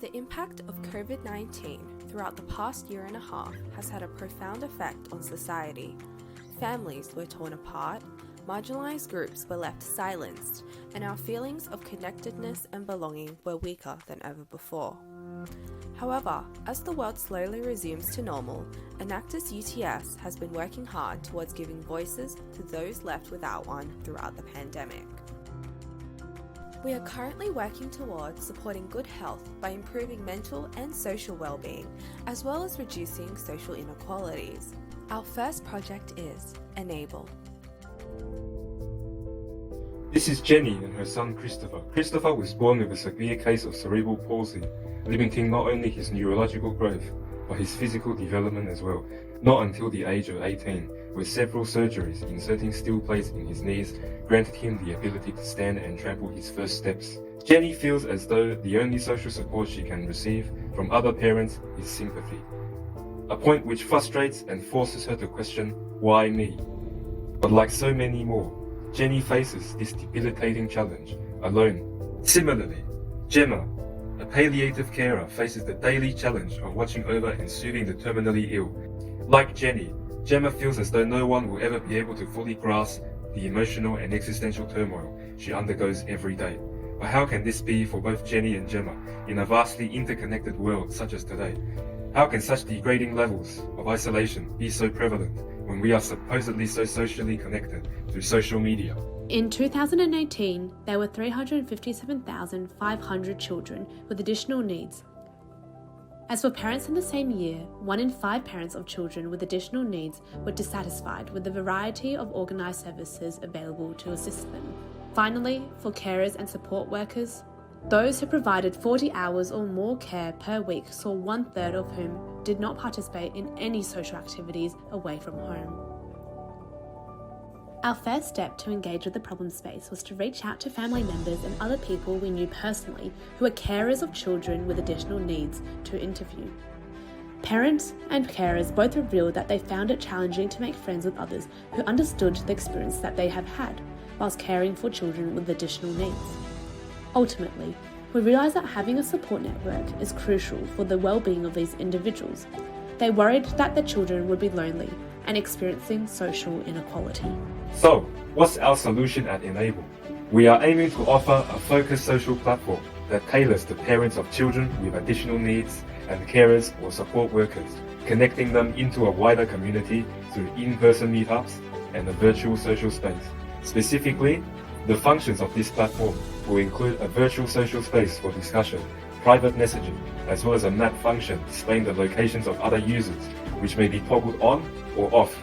The impact of COVID-19 throughout the past year and a half has had a profound effect on society. Families were torn apart, marginalised groups were left silenced, and our feelings of connectedness and belonging were weaker than ever before. However, as the world slowly resumes to normal, Enactus UTS has been working hard towards giving voices to those left without one throughout the pandemic. We are currently working towards supporting good health by improving mental and social well-being, as well as reducing social inequalities. Our first project is Enable. This is Jenny and her son Christopher. Christopher was born with a severe case of cerebral palsy, limiting not only his neurological growth, but his physical development as well. Not until the age of 18, where several surgeries inserting steel plates in his knees granted him the ability to stand and trample his first steps. Jenny feels as though the only social support she can receive from other parents is sympathy, a point which frustrates and forces her to question, why me? But like so many more, Jenny faces this debilitating challenge alone. Similarly, Gemma, a palliative carer, faces the daily challenge of watching over and soothing the terminally ill. Like Jenny, Gemma feels as though no one will ever be able to fully grasp the emotional and existential turmoil she undergoes every day. But how can this be for both Jenny and Gemma in a vastly interconnected world such as today? How can such degrading levels of isolation be so prevalent when we are supposedly so socially connected through social media? In 2018, there were 357,500 children with additional needs. As for parents in the same year, 1 in 5 parents of children with additional needs were dissatisfied with the variety of organised services available to assist them. Finally, for carers and support workers, those who provided 40 hours or more care per week saw 1/3 of whom did not participate in any social activities away from home. Our first step to engage with the problem space was to reach out to family members and other people we knew personally who were carers of children with additional needs to interview. Parents and carers both revealed that they found it challenging to make friends with others who understood the experience that they have had whilst caring for children with additional needs. Ultimately, we realised that having a support network is crucial for the well-being of these individuals. They worried that their children would be lonely and experiencing social inequality. So, what's our solution at Enable? We are aiming to offer a focused social platform that tailors to parents of children with additional needs and carers or support workers, connecting them into a wider community through in-person meetups and a virtual social space. Specifically, the functions of this platform will include a virtual social space for discussion, private messaging, as well as a map function displaying the locations of other users, which may be toggled on or off.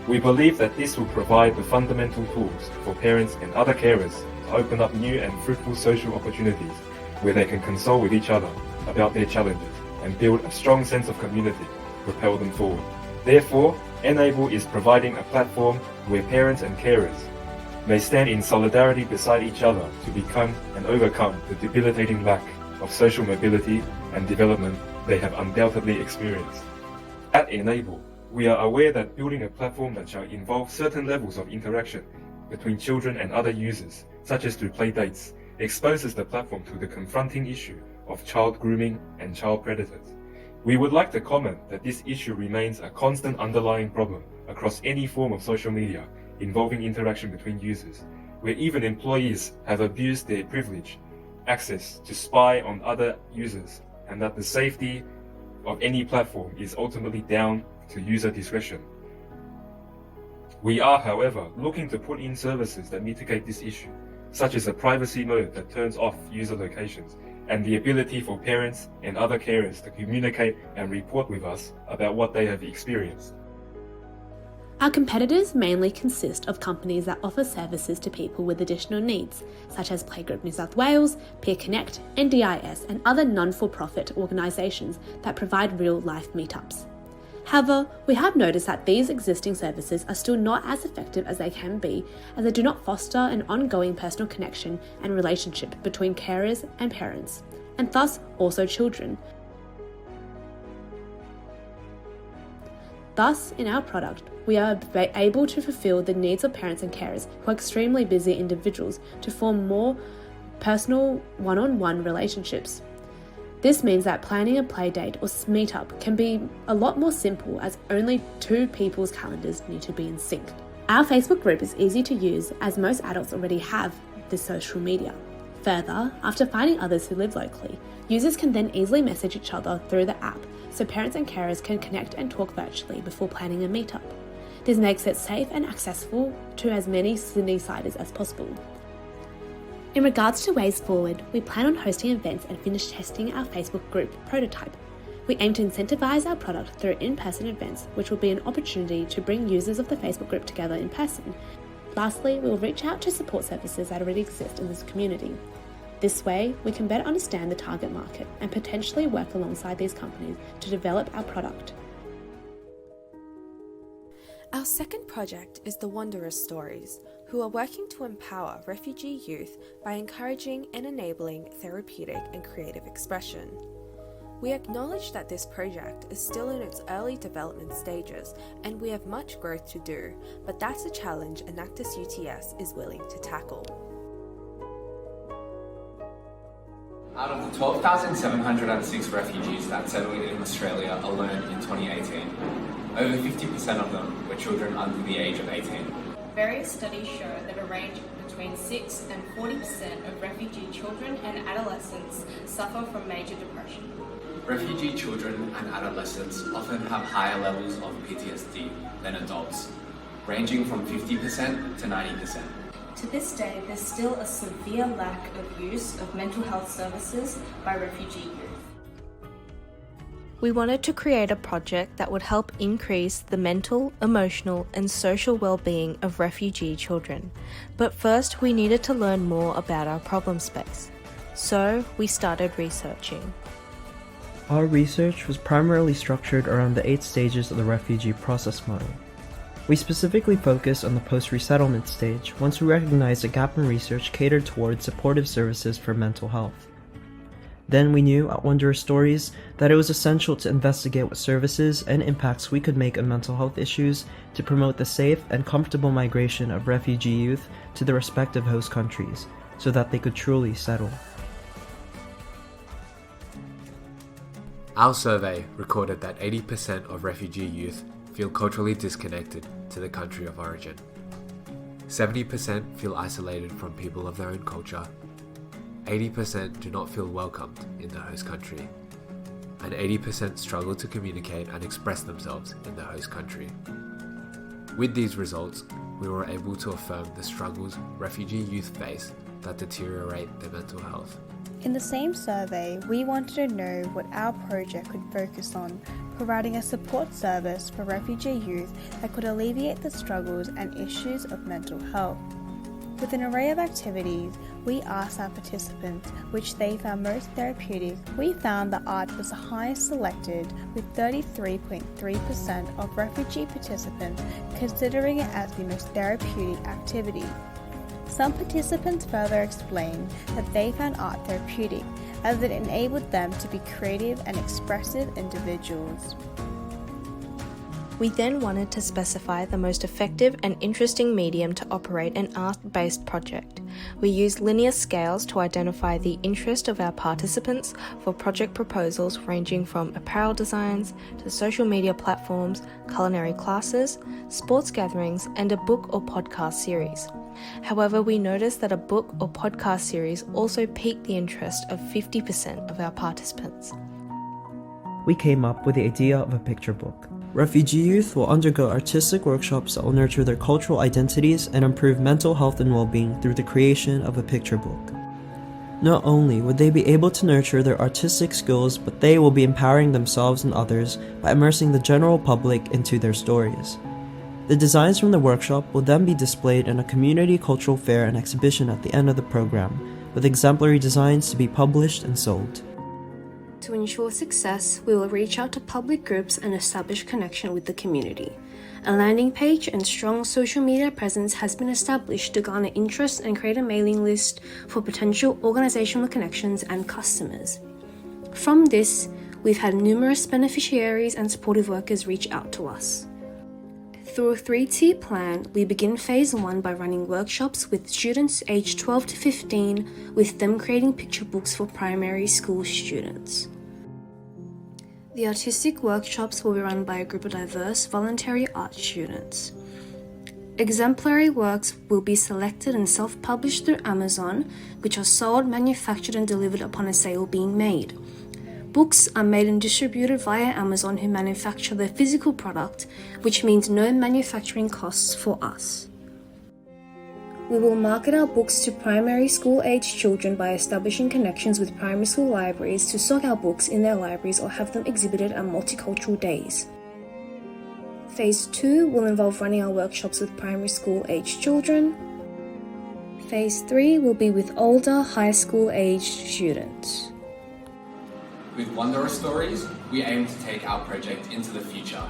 We believe that this will provide the fundamental tools for parents and other carers to open up new and fruitful social opportunities where they can console with each other about their challenges and build a strong sense of community to propel them forward. Therefore, Enable is providing a platform where parents and carers may stand in solidarity beside each other to become and overcome the debilitating lack of social mobility and development they have undoubtedly experienced. At Enable, we are aware that building a platform that shall involve certain levels of interaction between children and other users, such as through play dates, exposes the platform to the confronting issue of child grooming and child predators. We would like to comment that this issue remains a constant underlying problem across any form of social media involving interaction between users, where even employees have abused their privilege, access to spy on other users, and that the safety of any platform is ultimately down to user discretion. We are, however, looking to put in services that mitigate this issue, such as a privacy mode that turns off user locations, and the ability for parents and other carers to communicate and report with us about what they have experienced. Our competitors mainly consist of companies that offer services to people with additional needs, such as Playgroup New South Wales, Peer Connect, NDIS, and other non-for-profit organisations that provide real-life meetups. However, we have noticed that these existing services are still not as effective as they can be, as they do not foster an ongoing personal connection and relationship between carers and parents, and thus also children. Thus, in our product, we are able to fulfill the needs of parents and carers who are extremely busy individuals to form more personal one-on-one relationships. This means that planning a play date or meetup can be a lot more simple, as only 2 people's calendars need to be in sync. Our Facebook group is easy to use, as most adults already have this social media. Further, after finding others who live locally, users can then easily message each other through the app, so parents and carers can connect and talk virtually before planning a meetup. This makes it safe and accessible to as many Sydney-siders as possible. In regards to ways forward, we plan on hosting events and finish testing our Facebook group prototype. We aim to incentivise our product through in-person events, which will be an opportunity to bring users of the Facebook group together in person. Lastly, we will reach out to support services that already exist in this community. This way, we can better understand the target market and potentially work alongside these companies to develop our product. Our second project is the Wanderers Stories, who are working to empower refugee youth by encouraging and enabling therapeutic and creative expression. We acknowledge that this project is still in its early development stages and we have much growth to do, but that's a challenge Enactus UTS is willing to tackle. Out of the 12,706 refugees that settled in Australia alone in 2018, over 50% of them were children under the age of 18. Various studies show that a range between 6 and 40% of refugee children and adolescents suffer from major depression. Refugee children and adolescents often have higher levels of PTSD than adults, ranging from 50% to 90%. To this day, there's still a severe lack of use of mental health services by refugee youth. We wanted to create a project that would help increase the mental, emotional, and social well-being of refugee children. But first, we needed to learn more about our problem space. So, we started researching. Our research was primarily structured around the 8 stages of the refugee process model. We specifically focused on the post-resettlement stage once we recognized a gap in research catered towards supportive services for mental health. Then we knew at Wanderers Stories that it was essential to investigate what services and impacts we could make on mental health issues to promote the safe and comfortable migration of refugee youth to the respective host countries so that they could truly settle. Our survey recorded that 80% of refugee youth feel culturally disconnected to the country of origin. 70% feel isolated from people of their own culture. 80% do not feel welcomed in the host country. And 80% struggle to communicate and express themselves in the host country. With these results, we were able to affirm the struggles refugee youth face that deteriorate their mental health. In the same survey, we wanted to know what our project could focus on, providing a support service for refugee youth that could alleviate the struggles and issues of mental health. With an array of activities, we asked our participants which they found most therapeutic. We found that art was the highest selected, with 33.3% of refugee participants considering it as the most therapeutic activity. Some participants further explained that they found art therapeutic as it enabled them to be creative and expressive individuals. We then wanted to specify the most effective and interesting medium to operate an art-based project. We used linear scales to identify the interest of our participants for project proposals ranging from apparel designs to social media platforms, culinary classes, sports gatherings, and a book or podcast series. However, we noticed that a book or podcast series also piqued the interest of 50% of our participants. We came up with the idea of a picture book. Refugee youth will undergo artistic workshops that will nurture their cultural identities and improve mental health and well-being through the creation of a picture book. Not only would they be able to nurture their artistic skills, but they will be empowering themselves and others by immersing the general public into their stories. The designs from the workshop will then be displayed in a community cultural fair and exhibition at the end of the program, with exemplary designs to be published and sold. To ensure success, we will reach out to public groups and establish connection with the community. A landing page and strong social media presence has been established to garner interest and create a mailing list for potential organizational connections and customers. From this, we've had numerous beneficiaries and supportive workers reach out to us. Through a 3-tier plan, we begin phase 1 by running workshops with students aged 12 to 15, with them creating picture books for primary school students. The artistic workshops will be run by a group of diverse voluntary art students. Exemplary works will be selected and self-published through Amazon, which are sold, manufactured and delivered upon a sale being made. Books are made and distributed via Amazon, who manufacture the physical product, which means no manufacturing costs for us. We will market our books to primary school age children by establishing connections with primary school libraries to stock our books in their libraries or have them exhibited at multicultural days. Phase 2 will involve running our workshops with primary school age children. Phase 3 will be with older high school aged students. With Wondrous Stories, we aim to take our project into the future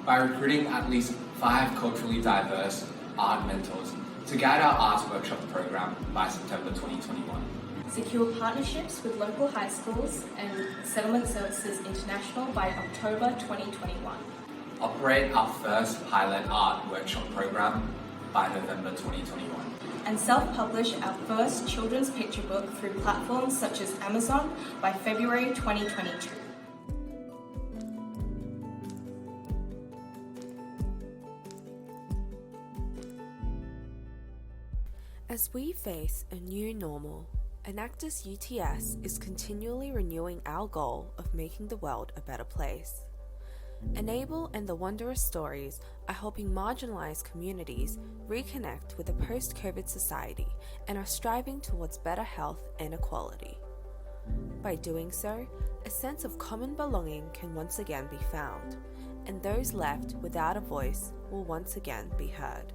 by recruiting at least 5 culturally diverse art mentors to guide our arts workshop program by September 2021. Secure partnerships with local high schools and Settlement Services International by October 2021. Operate our first pilot art workshop program by November 2021. And self-publish our first children's picture book through platforms such as Amazon by February 2022. As we face a new normal, Enactus UTS is continually renewing our goal of making the world a better place. Enable and the Wondrous Stories are helping marginalized communities reconnect with a post-COVID society and are striving towards better health and equality. By doing so, a sense of common belonging can once again be found, and those left without a voice will once again be heard.